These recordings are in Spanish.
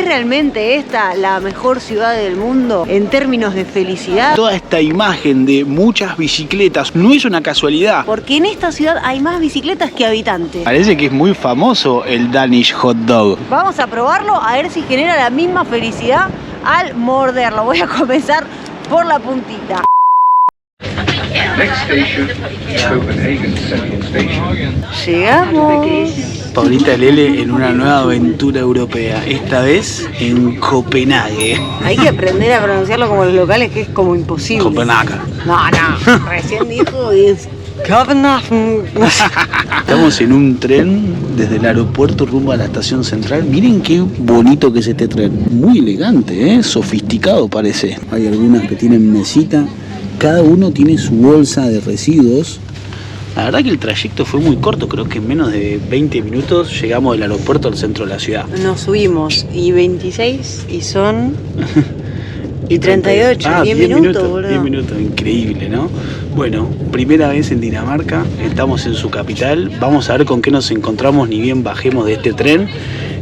realmente esta la mejor ciudad del mundo en términos de felicidad? Toda esta imagen de muchas bicicletas no es una casualidad. Porque en esta ciudad hay más bicicletas que habitantes. Parece que es muy famoso el Danish Hot Dog. Vamos a probarlo a ver si genera la misma felicidad al morderlo. Voy a comenzar por la puntita. Next station, Copenhagen Central Station. Llegamos. Paulita Lele en una nueva aventura europea, esta vez en Copenhague. Hay que aprender a pronunciarlo como los locales, que es como imposible. Copenhague. No, recién dijo es Copenhagen. Estamos en un tren desde el aeropuerto rumbo a la estación central. Miren qué bonito que es este tren. Muy elegante, sofisticado parece. Hay algunas que tienen mesita. Cada uno tiene su bolsa de residuos. La verdad que el trayecto fue muy corto, creo que en menos de 20 minutos llegamos del aeropuerto al centro de la ciudad. Nos subimos y 26 y son... y 38, 10 minutos, boludo. 10 minutos, increíble, ¿no? Bueno, primera vez en Dinamarca, estamos en su capital. Vamos a ver con qué nos encontramos ni bien bajemos de este tren.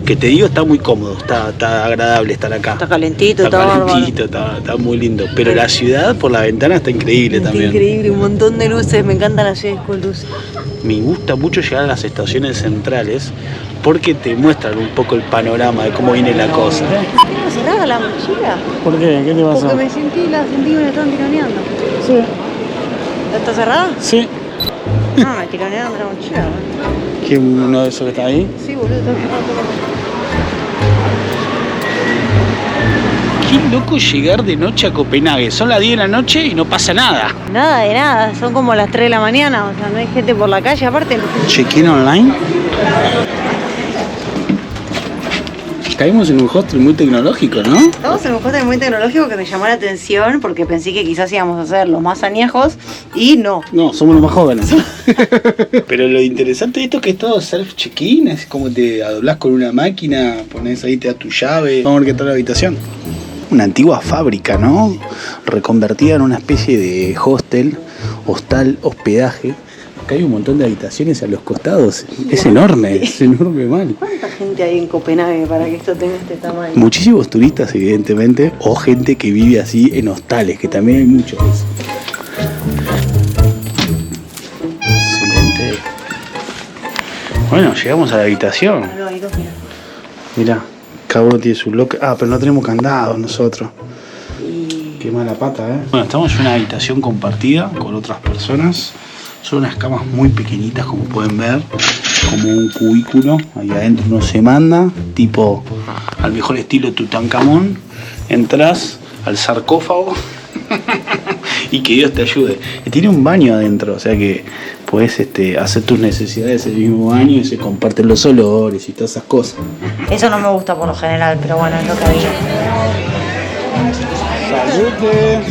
Que te digo, está muy cómodo, está agradable estar acá. Está calentito, está muy lindo. Pero la ciudad por la ventana está increíble también. Increíble, un montón de luces, me encantan las ciudades con luces. Me gusta mucho llegar a las estaciones centrales porque te muestran un poco el panorama de cómo viene la cosa. ¿Tengo cerrada la mochila? ¿Por qué? ¿Qué te pasó? Porque me sentí que me estaban tironeando. Sí. ¿Está cerrada? Sí. No, me tironearon de la mochila. ¿Quién uno de esos que está ahí? Sí, boludo, está cerrado. Qué loco llegar de noche a Copenhague. Son las 10 de la noche y no pasa nada. Nada de nada, son como las 3 de la mañana, o sea, no hay gente por la calle, aparte. Check-in online. Caímos en un hostel muy tecnológico, ¿no? Estamos en un hostel muy tecnológico que me llamó la atención porque pensé que quizás íbamos a ser los más añejos y no. No, somos los más jóvenes. Pero lo interesante de esto es que es todo self-check-in, es como te doblás con una máquina, pones ahí, te da tu llave. Vamos a ver qué tal la habitación. Una antigua fábrica, ¿no? Reconvertida en una especie de hostel, hostal, hospedaje. Acá hay un montón de habitaciones a los costados. Es enorme mal. ¿Cuánta gente hay en Copenhague para que esto tenga este tamaño? Muchísimos turistas, evidentemente, o gente que vive así en hostales, que también hay muchos. Excelente. Bueno, llegamos a la habitación. No, hay dos, mira. Mirá, cada uno tiene su locker. Ah, pero no tenemos candado nosotros. Qué mala pata, ¿eh? Bueno, estamos en una habitación compartida con otras personas. Son unas camas muy pequeñitas, como pueden ver, como un cubículo. Ahí adentro uno se manda, tipo al mejor estilo Tutankamón. Entrás al sarcófago y que Dios te ayude. Y tiene un baño adentro, o sea que puedes hacer tus necesidades en el mismo baño y se comparten los olores y todas esas cosas. Eso no me gusta por lo general, pero bueno, es lo que había. ¡Salute!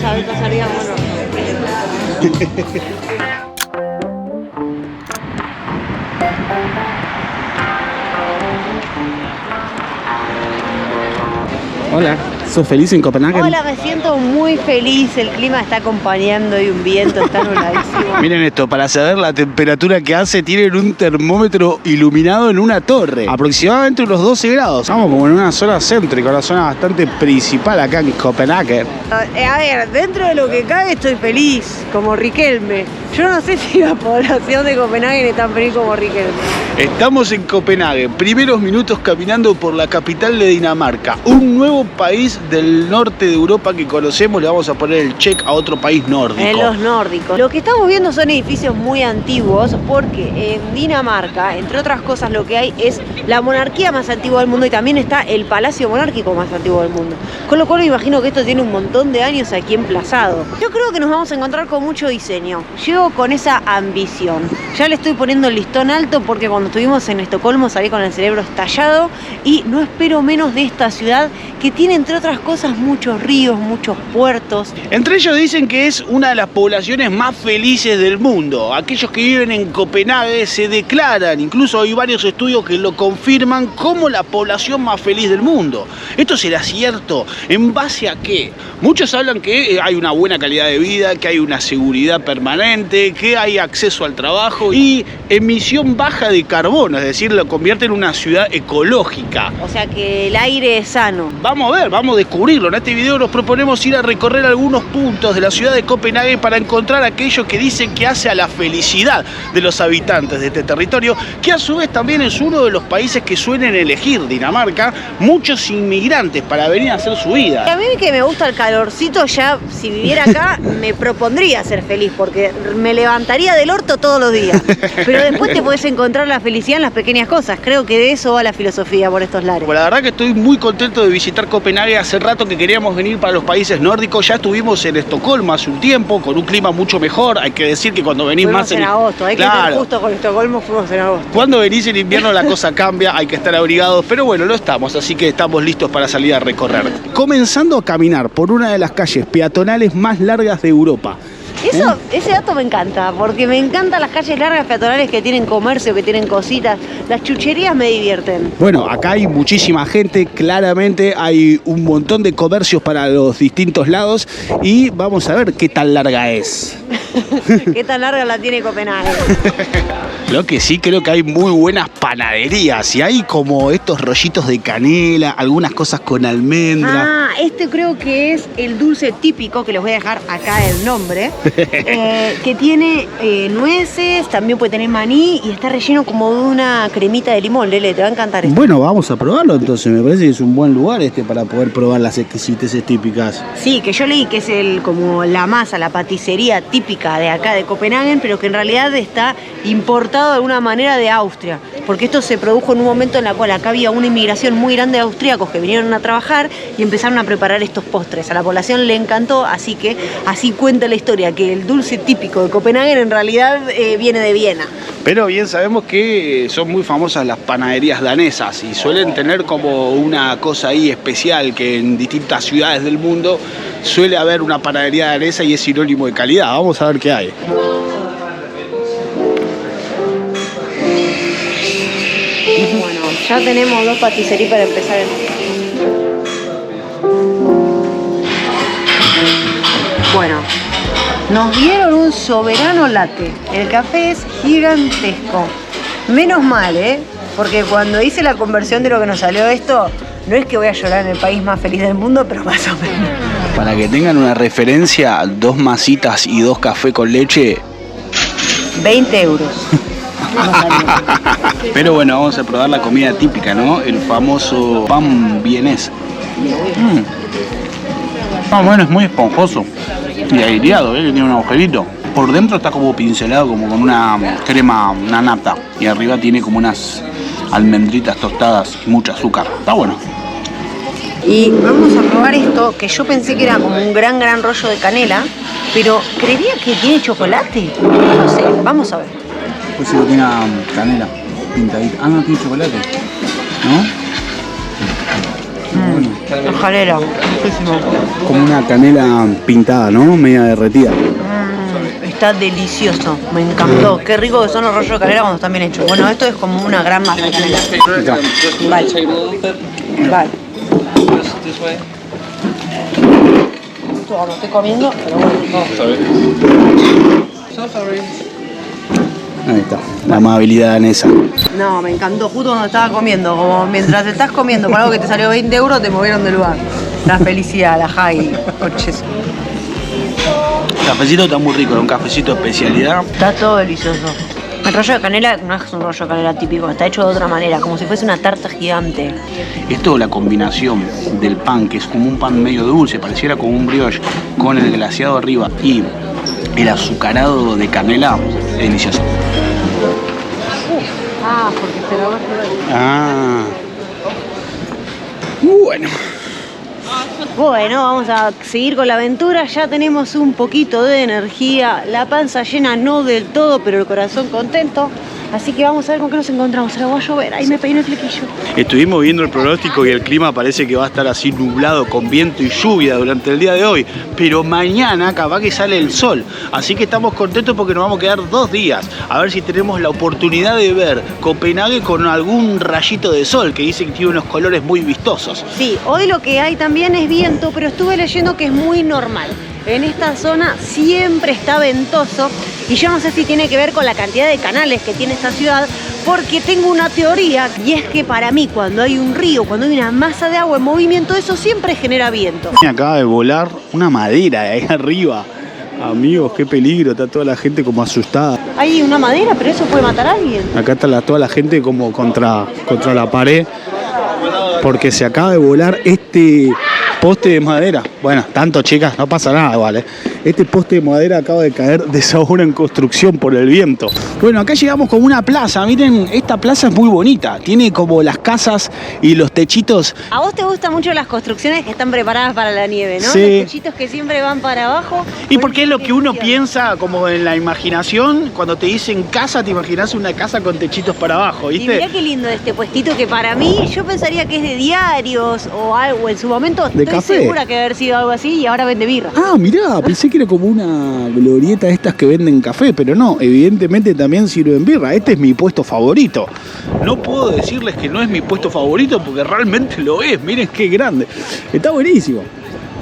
Hola, ¿sos feliz en Copenhague? Hola, me siento muy feliz, el clima está acompañando y un viento está nubladísimo. Miren esto, para saber la temperatura que hace, tienen un termómetro iluminado en una torre, aproximadamente unos 12 grados. Estamos como en una zona céntrica, una zona bastante principal acá en Copenhague. A ver, dentro de lo que cabe estoy feliz, como Riquelme. Yo no sé si la población de Copenhague es tan feliz como Riquelme. Estamos en Copenhague, primeros minutos caminando por la capital de Dinamarca, un nuevo país del norte de Europa que conocemos. Le vamos a poner el check a otro país nórdico. En los nórdicos. Lo que estamos viendo son edificios muy antiguos porque en Dinamarca, entre otras cosas, lo que hay es la monarquía más antigua del mundo y también está el palacio monárquico más antiguo del mundo. Con lo cual me imagino que esto tiene un montón de años aquí emplazado. Yo creo que nos vamos a encontrar con mucho diseño. Llego con esa ambición. Ya le estoy poniendo el listón alto porque cuando estuvimos en Estocolmo salí con el cerebro estallado y no espero menos de esta ciudad que tiene entre otras otras cosas, muchos ríos, muchos puertos. Entre ellos dicen que es una de las poblaciones más felices del mundo. Aquellos que viven en Copenhague se declaran, incluso hay varios estudios que lo confirman, como la población más feliz del mundo. ¿Esto será cierto? ¿En base a qué? Muchos hablan que hay una buena calidad de vida, que hay una seguridad permanente, que hay acceso al trabajo y emisión baja de carbono, es decir, lo convierte en una ciudad ecológica. O sea que el aire es sano. Vamos a ver, vamos a descubrirlo. En este video nos proponemos ir a recorrer algunos puntos de la ciudad de Copenhague para encontrar aquello que dicen que hace a la felicidad de los habitantes de este territorio, que a su vez también es uno de los países que suelen elegir Dinamarca muchos inmigrantes para venir a hacer su vida. Y a mí que me gusta el calorcito, ya si viviera acá me propondría ser feliz porque me levantaría del orto todos los días. Pero después te podés encontrar la felicidad en las pequeñas cosas. Creo que de eso va la filosofía por estos lares. Bueno, la verdad que estoy muy contento de visitar Copenhague. Hace rato que queríamos venir para los países nórdicos. Ya estuvimos en Estocolmo hace un tiempo, con un clima mucho mejor. Hay que decir que cuando venís fuimos más en agosto, hay que estar justo con Estocolmo, fuimos en agosto. Cuando venís en invierno la cosa cambia, hay que estar abrigados, pero bueno, lo estamos, así que estamos listos para salir a recorrer. Comenzando a caminar por una de las calles peatonales más largas de Europa. Ese dato me encanta, porque me encantan las calles largas peatonales que tienen comercio, que tienen cositas. Las chucherías me divierten. Bueno, acá hay muchísima gente, claramente hay un montón de comercios para los distintos lados y vamos a ver qué tan larga es. ¿Qué tan larga la tiene Copenhague? Lo que sí, creo que hay muy buenas panaderías y hay como estos rollitos de canela, algunas cosas con almendra. Este creo que es el dulce típico, que les voy a dejar acá el nombre, que tiene nueces, también puede tener maní y está relleno como de una cremita de limón. Lele, te va a encantar esto. Bueno, vamos a probarlo entonces, me parece que es un buen lugar para poder probar las exquisiteces típicas. Sí, que yo leí que es como la masa, la paticería típica de acá de Copenhague, pero que en realidad está importado de alguna manera de Austria, porque esto se produjo en un momento en el cual acá había una inmigración muy grande de austríacos que vinieron a trabajar y empezaron a preparar estos postres. A la población le encantó, así que así cuenta la historia, que el dulce típico de Copenhague en realidad viene de Viena. Pero bien sabemos que son muy famosas las panaderías danesas y suelen tener como una cosa ahí especial, que en distintas ciudades del mundo suele haber una panadería danesa y es sinónimo de calidad. Vamos a ver qué hay. Bueno, ya tenemos 2 paticerías para empezar el día. Bueno, nos dieron un soberano latte. El café es gigantesco. Menos mal, porque cuando hice la conversión de lo que nos salió esto, no es que voy a llorar en el país más feliz del mundo, pero más o menos. Para que tengan una referencia, 2 masitas y 2 cafés con leche. 20 euros. Pero bueno, vamos a probar la comida típica, ¿no? El famoso pan vienés. Bueno, es muy esponjoso y aireado, que tiene un agujerito. Por dentro está como pincelado, como con una crema, una nata. Y arriba tiene como unas almendritas tostadas y mucho azúcar. Está bueno. Y vamos a probar esto, que yo pensé que era como un gran rollo de canela, pero creería que tiene chocolate. No sé, vamos a ver. Pues sí, tiene canela pintadita. No tiene chocolate, ¿no? Ojalera, muchísimo. Como una canela pintada, ¿no? Media derretida. Está delicioso, me encantó. Qué rico que son los rollos de canela cuando están bien hechos. Bueno, esto es como una gran masa de canela. Vale. Vale. Justo cuando estoy comiendo, pero bueno. Ahí está, la amabilidad danesa. No, me encantó, justo cuando estaba comiendo. Como mientras estás comiendo por algo que te salió 20 euros, te movieron del lugar. La felicidad, la high, coches. El cafecito está muy rico, es un cafecito de especialidad. Está todo delicioso. El rollo de canela no es un rollo de canela típico, está hecho de otra manera, como si fuese una tarta gigante. Esto, la combinación del pan, que es como un pan medio dulce, pareciera como un brioche, con el glaseado arriba y el azucarado de canela, es delicioso. Porque se lo va a Bueno. Bueno, vamos a seguir con la aventura. Ya tenemos un poquito de energía, la panza llena no del todo, pero el corazón contento. Así que vamos a ver con qué nos encontramos. Ahora va a llover, ahí me peiné el flequillo. Estuvimos viendo el pronóstico y el clima parece que va a estar así nublado, con viento y lluvia durante el día de hoy. Pero mañana capaz que sale el sol. Así que estamos contentos porque nos vamos a quedar 2 días. A ver si tenemos la oportunidad de ver Copenhague con algún rayito de sol, que dicen que tiene unos colores muy vistosos. Sí, hoy lo que hay también es viento, pero estuve leyendo que es muy normal. En esta zona siempre está ventoso y yo no sé si tiene que ver con la cantidad de canales que tiene esta ciudad, porque tengo una teoría y es que para mí cuando hay un río, cuando hay una masa de agua en movimiento, eso siempre genera viento. Acaba de volar una madera de ahí arriba. Amigos, qué peligro, está toda la gente como asustada. Hay una madera, pero eso puede matar a alguien. Acá está toda la gente como contra la pared, porque se acaba de volar este poste de madera. Bueno, tanto chicas, no pasa nada igual, ¿eh? Este poste de madera acaba de caer de esa obra en construcción por el viento. Bueno, acá llegamos como una plaza. Miren, esta plaza es muy bonita. Tiene como las casas y los techitos. A vos te gustan mucho las construcciones que están preparadas para la nieve, ¿no? Sí. Los techitos que siempre van para abajo. Y porque es lo que uno piensa como en la imaginación. Cuando te dicen casa, te imaginas una casa con techitos para abajo, ¿viste? Y mirá qué lindo este puestito que para mí, yo pensaría que es de diarios o algo. En su momento De estoy café. segura que haber sido algo así y ahora vende birra. Ah, mirá, pensé que era como una glorieta de estas que venden café, pero no, evidentemente también sirven birra. Este es mi puesto favorito. No puedo decirles que no es mi puesto favorito porque realmente lo es. Miren qué grande. Está buenísimo.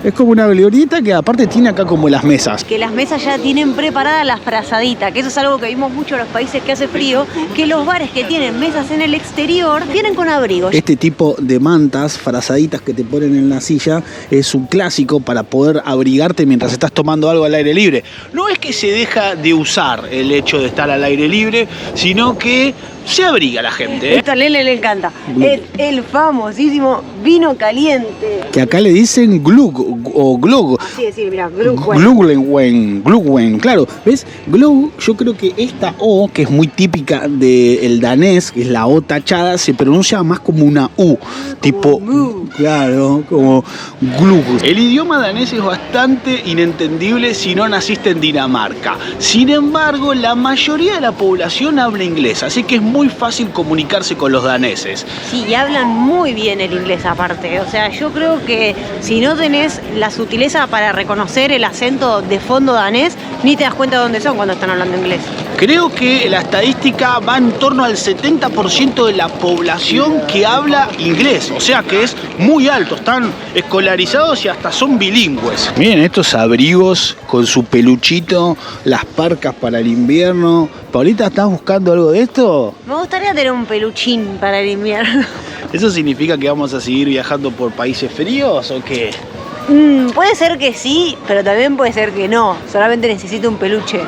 Es como una glorieta que aparte tiene acá como las mesas. Que las mesas ya tienen preparada la frazadita, que eso es algo que vimos mucho en los países que hace frío, que los bares que tienen mesas en el exterior vienen con abrigos. Este tipo de mantas, frazaditas que te ponen en la silla, es un clásico para poder abrigarte mientras estás tomando algo al aire libre. No es que se deja de usar el hecho de estar al aire libre, sino que se abriga la gente, ¿eh? Esto a Lele le encanta. Es el famosísimo vino caliente. Que acá le dicen glug o glug. Así decir, mirá, Glühwein. Glühwein, claro. ¿Ves? Glug, yo creo que esta O, que es muy típica del danés, que es la O tachada, se pronuncia más como una U. Tipo, claro, como glug. El idioma danés es bastante inentendible si no naciste en Dinamarca. Sin embargo, la mayoría de la población habla inglés, así que es muy fácil comunicarse con los daneses. Sí, y hablan muy bien el inglés aparte. O sea, yo creo que si no tenés la sutileza para reconocer el acento de fondo danés, ni te das cuenta de dónde son cuando están hablando inglés. Creo que la estadística va en torno al 70% de la población que habla inglés, o sea que es muy alto, están escolarizados y hasta son bilingües. Miren estos abrigos con su peluchito, las parcas para el invierno. Paulita, ¿estás buscando algo de esto? Me gustaría tener un peluchín para el invierno. ¿Eso significa que vamos a seguir viajando por países fríos o qué? Puede ser que sí, pero también puede ser que no. Solamente necesito un peluche.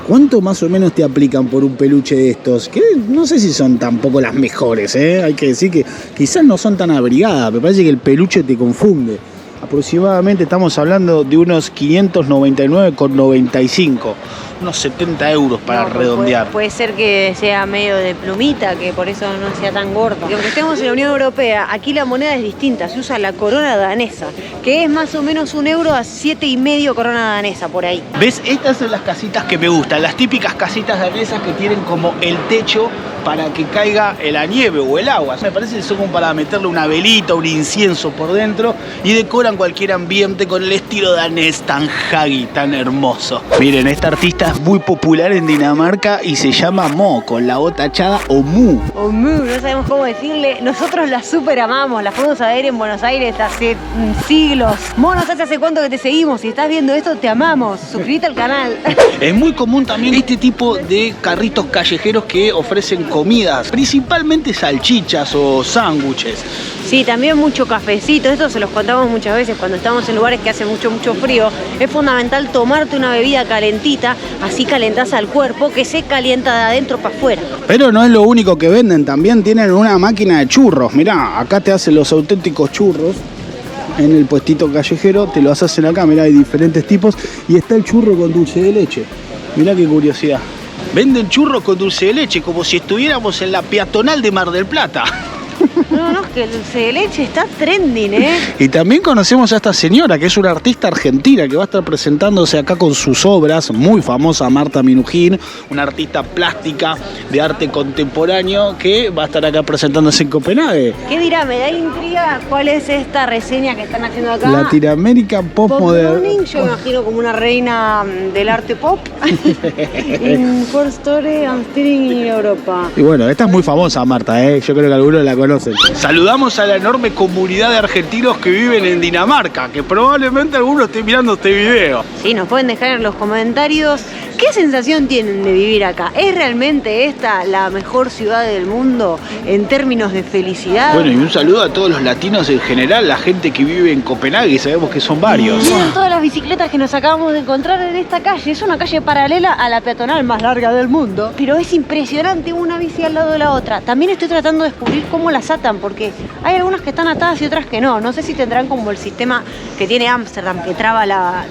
¿Cuánto más o menos te aplican por un peluche de estos? Que no sé si son tampoco las mejores, ¿eh? Hay que decir que quizás no son tan abrigadas. Me parece que el peluche te confunde. Aproximadamente estamos hablando de unos 599,95. Unos 70 euros para redondear. Puede ser que sea medio de plumita, que por eso no sea tan gordo. Y aunque estemos en la Unión Europea, aquí la moneda es distinta. Se usa la corona danesa, que es más o menos €1 a 7,5 corona danesa, por ahí. ¿Ves? Estas son las casitas que me gustan. Las típicas casitas danesas que tienen como el techo para que caiga la nieve o el agua. Me parece que son como para meterle una velita, un incienso por dentro y decoran cualquier ambiente con el estilo danés tan huggy, tan hermoso. Miren, esta artista es muy popular en Dinamarca y se llama Mo, con la O tachada, o Mu. O Mu, no sabemos cómo decirle. Nosotros la super amamos, la fuimos a ver en Buenos Aires hace siglos. Mo, no sé hace cuánto que te seguimos. Si estás viendo esto, te amamos. Suscríbete al canal. Es muy común también este tipo de carritos callejeros que ofrecen comidas, principalmente salchichas o sándwiches. Sí, también mucho cafecito. Esto se los contamos muchas veces cuando estamos en lugares que hace mucho frío. Es fundamental tomarte una bebida calentita, así calentás al cuerpo que se calienta de adentro para afuera. Pero no es lo único que venden, también tienen una máquina de churros. Mirá, acá te hacen los auténticos churros. En el puestito callejero te los hacen acá, mirá, hay diferentes tipos. Y está el churro con dulce de leche. Mirá qué curiosidad. Venden churros con dulce de leche como si estuviéramos en la peatonal de Mar del Plata. No, es que el dulce de leche está trending, ¿eh? Y también conocemos a esta señora, que es una artista argentina, que va a estar presentándose acá con sus obras, muy famosa, Marta Minujín, una artista plástica de arte contemporáneo, que va a estar acá presentándose en Copenhague. ¿Qué dirá? Me da intriga cuál es esta reseña que están haciendo acá. Latinoamérica Pop Modern. Yo me imagino como una reina del arte pop. In First Story and Steering in Europa. Y bueno, esta es muy famosa, Marta, ¿eh? Yo creo que algunos la conocen. Saludamos a la enorme comunidad de argentinos que viven en Dinamarca, que probablemente algunos estén mirando este video. Sí, nos pueden dejar en los comentarios qué sensación tienen de vivir acá. ¿Es realmente esta la mejor ciudad del mundo en términos de felicidad? Bueno, y un saludo a todos los latinos en general, la gente que vive en Copenhague, sabemos que son varios. Miren todas las bicicletas que nos acabamos de encontrar en esta calle. Es una calle paralela a la peatonal más larga del mundo. Pero es impresionante una bici al lado de la otra. También estoy tratando de descubrir cómo las atan, porque hay algunas que están atadas y otras que no. No sé si tendrán como el sistema que tiene Ámsterdam, que traba la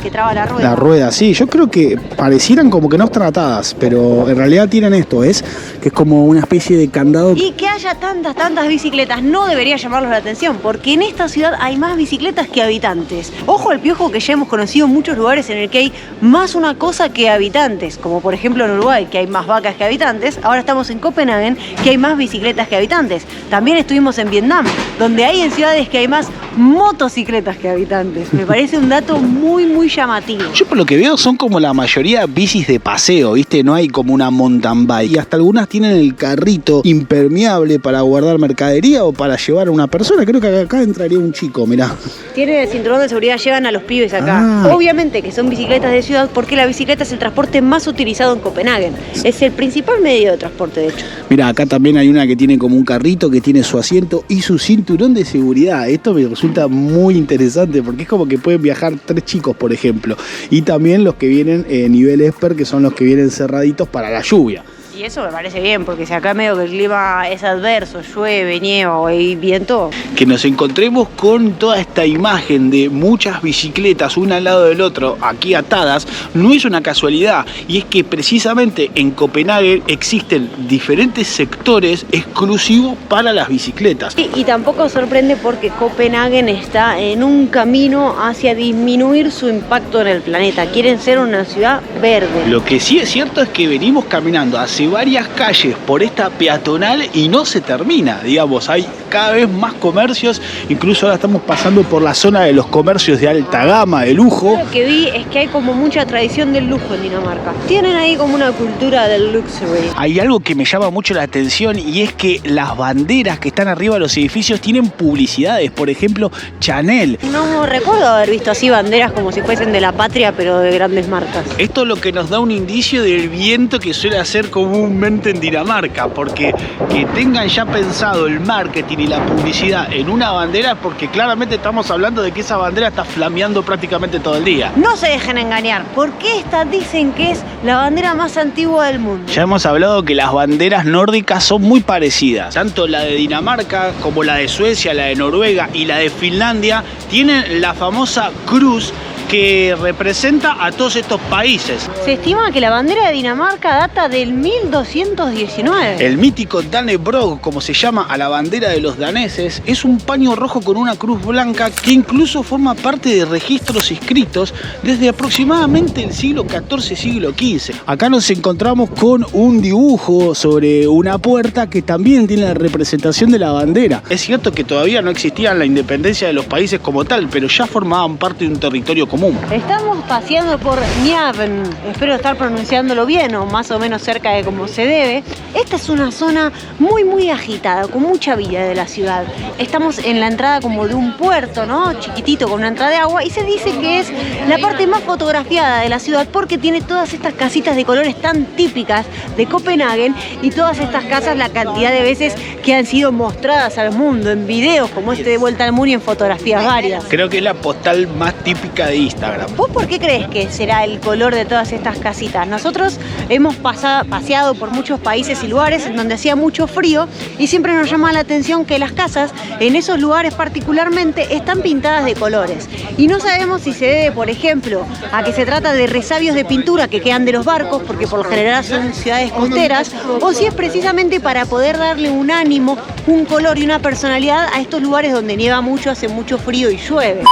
rueda. La rueda, sí. Yo creo que parecieran como que no están atadas, pero en realidad tienen esto, que es como una especie de candado. Y que haya tantas bicicletas no debería llamarlos la atención, porque en esta ciudad hay más bicicletas que habitantes. Ojo al piojo, que ya hemos conocido muchos lugares en el que hay más una cosa que habitantes, como por ejemplo en Uruguay, que hay más vacas que habitantes. Ahora estamos en Copenhague, que hay más bicicletas que habitantes. También estuvimos en Vietnam, donde hay en ciudades que hay más motocicletas que habitantes. Me parece un dato muy llamativo. Yo por lo que veo son como la mayoría bicis de paseo, ¿viste? No hay como una mountain bike. Y hasta algunas tienen el carrito impermeable para guardar mercadería o para llevar a una persona. Creo que acá entraría un chico, mirá. Tiene el cinturón de seguridad, llevan a los pibes acá. Obviamente que son bicicletas de ciudad, porque la bicicleta es el transporte más utilizado en Copenhague. Es el principal medio de transporte, de hecho. Mira, acá también hay una que tiene como un carrito, que tiene su asiento y su cinturón de seguridad. Esto me resulta muy interesante porque es como que pueden viajar 3 chicos, por ejemplo. Y también los que vienen nivel Esper, que son los que vienen cerraditos para la lluvia. Y eso me parece bien, porque si acá medio que el clima es adverso, llueve, nieva o hay viento. Que nos encontremos con toda esta imagen de muchas bicicletas una al lado del otro, aquí atadas, no es una casualidad. Y es que precisamente en Copenhague existen diferentes sectores exclusivos para las bicicletas. Y tampoco sorprende, porque Copenhague está en un camino hacia disminuir su impacto en el planeta. Quieren ser una ciudad verde. Lo que sí es cierto es que venimos caminando hace varias calles por esta peatonal y no se termina, digamos, hay cada vez más comercios, incluso ahora estamos pasando por la zona de los comercios de alta gama, de lujo. Lo que vi es que hay como mucha tradición del lujo en Dinamarca. Tienen ahí como una cultura del luxury. Hay algo que me llama mucho la atención, y es que las banderas que están arriba de los edificios tienen publicidades, por ejemplo, Chanel. No recuerdo haber visto así banderas como si fuesen de la patria, pero de grandes marcas. Esto es lo que nos da un indicio del viento que suele hacer comúnmente en Dinamarca, porque que tengan ya pensado el marketing y la publicidad en una bandera, porque claramente estamos hablando de que esa bandera está flameando prácticamente todo el día. No se dejen engañar, porque esta dicen que es la bandera más antigua del mundo. Ya hemos hablado que las banderas nórdicas son muy parecidas, tanto la de Dinamarca como la de Suecia, la de Noruega y la de Finlandia tienen la famosa cruz que representa a todos estos países. Se estima que la bandera de Dinamarca data del 1219. El mítico Dannebrog, como se llama a la bandera de los daneses, es un paño rojo con una cruz blanca que incluso forma parte de registros escritos desde aproximadamente el siglo XIV, siglo XV. Acá nos encontramos con un dibujo sobre una puerta que también tiene la representación de la bandera. Es cierto que todavía no existía la independencia de los países como tal, pero ya formaban parte de un territorio común. Estamos paseando por Nyaven, espero estar pronunciándolo bien o más o menos cerca de como se debe. Esta es una zona muy agitada, con mucha vida de la ciudad. Estamos en la entrada como de un puerto, ¿no? Chiquitito, con una entrada de agua, y se dice que es la parte más fotografiada de la ciudad porque tiene todas estas casitas de colores tan típicas de Copenhague, y todas estas casas, la cantidad de veces que han sido mostradas al mundo en videos como este de Vuelta al Mundo y en fotografías varias. Creo que es la postal más típica de Instagram. ¿Vos por qué crees que será el color de todas estas casitas? Nosotros hemos paseado por muchos países y lugares en donde hacía mucho frío, y siempre nos llama la atención que las casas en esos lugares particularmente están pintadas de colores. Y no sabemos si se debe, por ejemplo, a que se trata de resabios de pintura que quedan de los barcos, porque por lo general son ciudades costeras, o si es precisamente para poder darle un ánimo un color y una personalidad a estos lugares donde nieva mucho, hace mucho frío y llueve.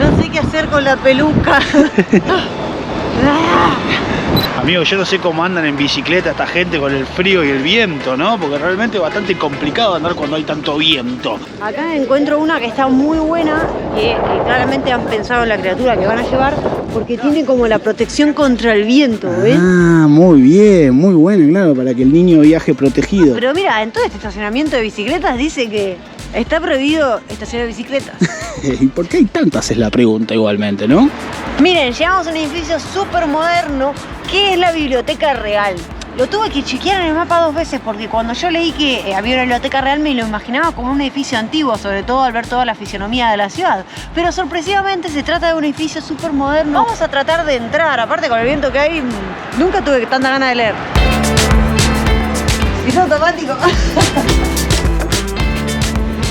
No sé qué hacer con la peluca. Amigo, yo no sé cómo andan en bicicleta esta gente con el frío y el viento, ¿no? Porque realmente es bastante complicado andar cuando hay tanto viento. Acá encuentro una que está muy buena, que claramente han pensado en la criatura que van a llevar, porque tiene como la protección contra el viento, ¿ves? Ah, muy bien, muy bueno, claro, para que el niño viaje protegido. Pero mira, en todo este estacionamiento de bicicletas dice que está prohibido estacionar bicicletas. ¿Y por qué hay tantas? Es la pregunta igualmente, ¿no? Miren, llegamos a un edificio súper moderno que es la Biblioteca Real. Lo tuve que chequear en el mapa 2 veces porque cuando yo leí que había una biblioteca real me lo imaginaba como un edificio antiguo, sobre todo al ver toda la fisionomía de la ciudad. Pero sorpresivamente se trata de un edificio súper moderno. Vamos a tratar de entrar, aparte con el viento que hay, nunca tuve tanta ganas de leer. Es automático.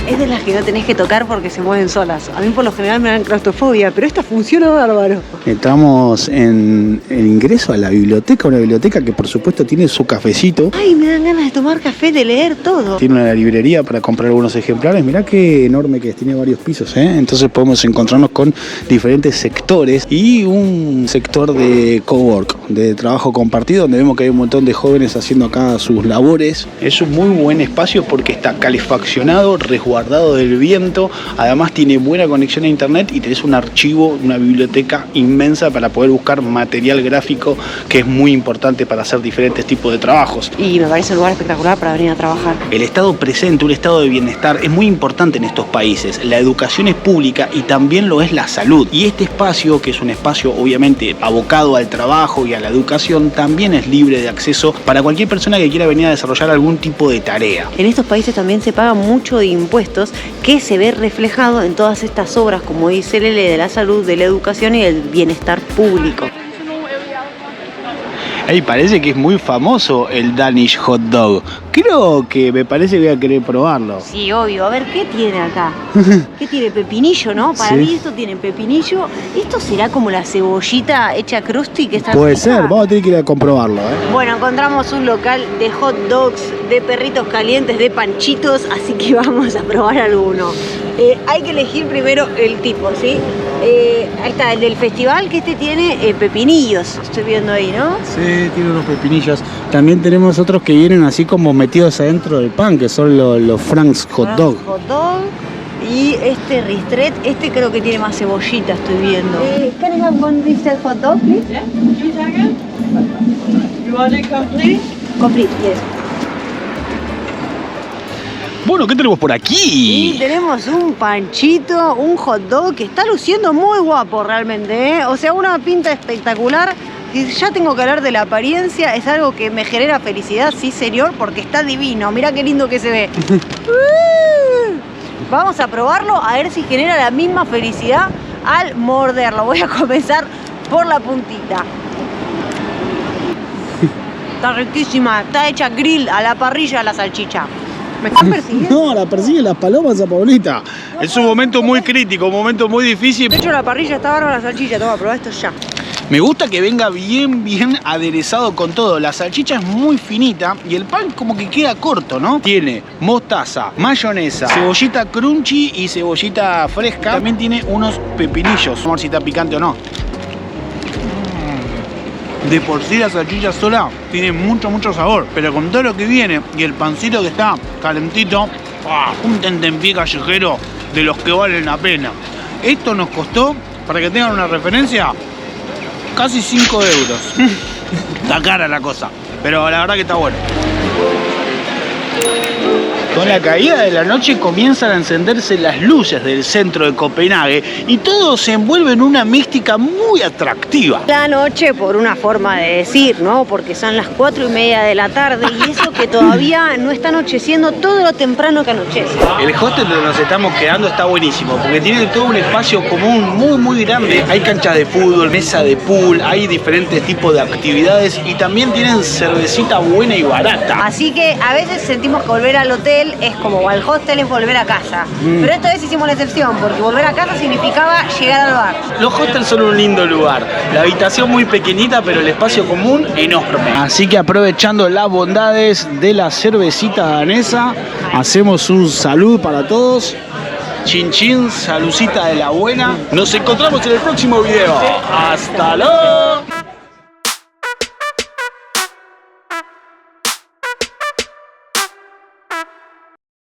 Es de las que no tenés que tocar porque se mueven solas. A mí por lo general me dan claustrofobia, pero esta funciona bárbaro. Entramos en el ingreso a la biblioteca, una biblioteca que por supuesto tiene su cafecito. Ay, me dan ganas de tomar café, de leer todo. Tiene una librería para comprar algunos ejemplares. Mirá qué enorme que es, tiene varios pisos, ¿eh? Entonces podemos encontrarnos con diferentes sectores y un sector de cowork, de trabajo compartido, donde vemos que hay un montón de jóvenes haciendo acá sus labores. Es un muy buen espacio porque está calefaccionado, resguardado del viento, además tiene buena conexión a internet y tenés un archivo, una biblioteca inmensa para poder buscar material gráfico que es muy importante para hacer diferentes tipos de trabajos. Y me parece un lugar espectacular para venir a trabajar. El estado presente, un estado de bienestar es muy importante en estos países. La educación es pública y también lo es la salud. Y este espacio, que es un espacio obviamente abocado al trabajo y a la educación, también es libre de acceso para cualquier persona que quiera venir a desarrollar algún tipo de tarea. En estos países también se paga mucho de impuestos que se ve reflejado en todas estas obras, como dice Lele, de la salud, de la educación y del bienestar público. Hey, parece que es muy famoso el Danish Hot Dog. Creo que me parece que voy a querer probarlo. Sí, obvio. A ver, ¿qué tiene acá? ¿Qué tiene? Pepinillo, ¿no? Para mí esto tiene pepinillo. ¿Esto será como la cebollita hecha crusty que está Puede rica? ser, vamos a tener que ir a comprobarlo, ¿eh? Bueno, encontramos un local de hot dogs, de perritos calientes, de panchitos, así que vamos a probar alguno. Hay que elegir primero el tipo, ¿sí? Ahí está, el del festival, que este tiene pepinillos, estoy viendo ahí, ¿no? Sí, tiene unos pepinillos. También tenemos otros que vienen así como metidos adentro del pan, que son los Frank's Hot Dog. Hot dog. Y este ristret, este creo que tiene más cebollita, estoy viendo. Can I have one ristret hot dog, please? Yeah, you take it. You want it complete? Complete, yes. Bueno, ¿qué tenemos por Y aquí? tenemos un panchito, un hot dog que está luciendo muy guapo realmente, ¿eh? O sea, una pinta espectacular. Y ya tengo que hablar de la apariencia, es algo que me genera felicidad, sí señor, porque está divino. Mirá qué lindo que se ve. Vamos a probarlo a ver si genera la misma felicidad al morderlo. Voy a comenzar por la puntita. Está riquísima, está hecha grill a la parrilla la salchicha. ¿Me están persiguiendo? No, la persiguen las palomas a Paulita. Es un momento muy crítico, un momento muy difícil. De hecho, la parrilla está bárbara, la salchicha. Toma, probá esto ya. Me gusta que venga bien aderezado con todo. La salchicha es muy finita y el pan como que queda corto, ¿no? Tiene mostaza, mayonesa, cebollita crunchy y cebollita fresca. También tiene unos pepinillos. Vamos a ver si está picante o no. De por sí la salchicha sola tiene mucho sabor, pero con todo lo que viene y el pancito que está calentito, un tentempié callejero de los que valen la pena. Esto nos costó, para que tengan una referencia, casi 5 euros. Está cara la cosa, pero la verdad que está bueno. Con la caída de la noche comienzan a encenderse las luces del centro de Copenhague y todo se envuelve en una mística muy atractiva. La noche, por una forma de decir, ¿no? Porque son las 4:30 de la tarde y eso que todavía no está anocheciendo todo lo temprano que anochece. El hostel donde nos estamos quedando está buenísimo porque tiene todo un espacio común muy grande. Hay canchas de fútbol, mesa de pool, hay diferentes tipos de actividades y también tienen cervecita buena y barata. Así que a veces sentimos que volver al hotel hostel es como al hostel es volver a casa. Pero esta vez hicimos la excepción, porque volver a casa significaba llegar al bar. Los hostels son un lindo lugar. La habitación muy pequeñita, pero el espacio común enorme. Así que aprovechando las bondades de la cervecita danesa, hacemos un salud para todos. Chin chin, salucita de la buena. Nos encontramos en el próximo video. ¡Hasta luego!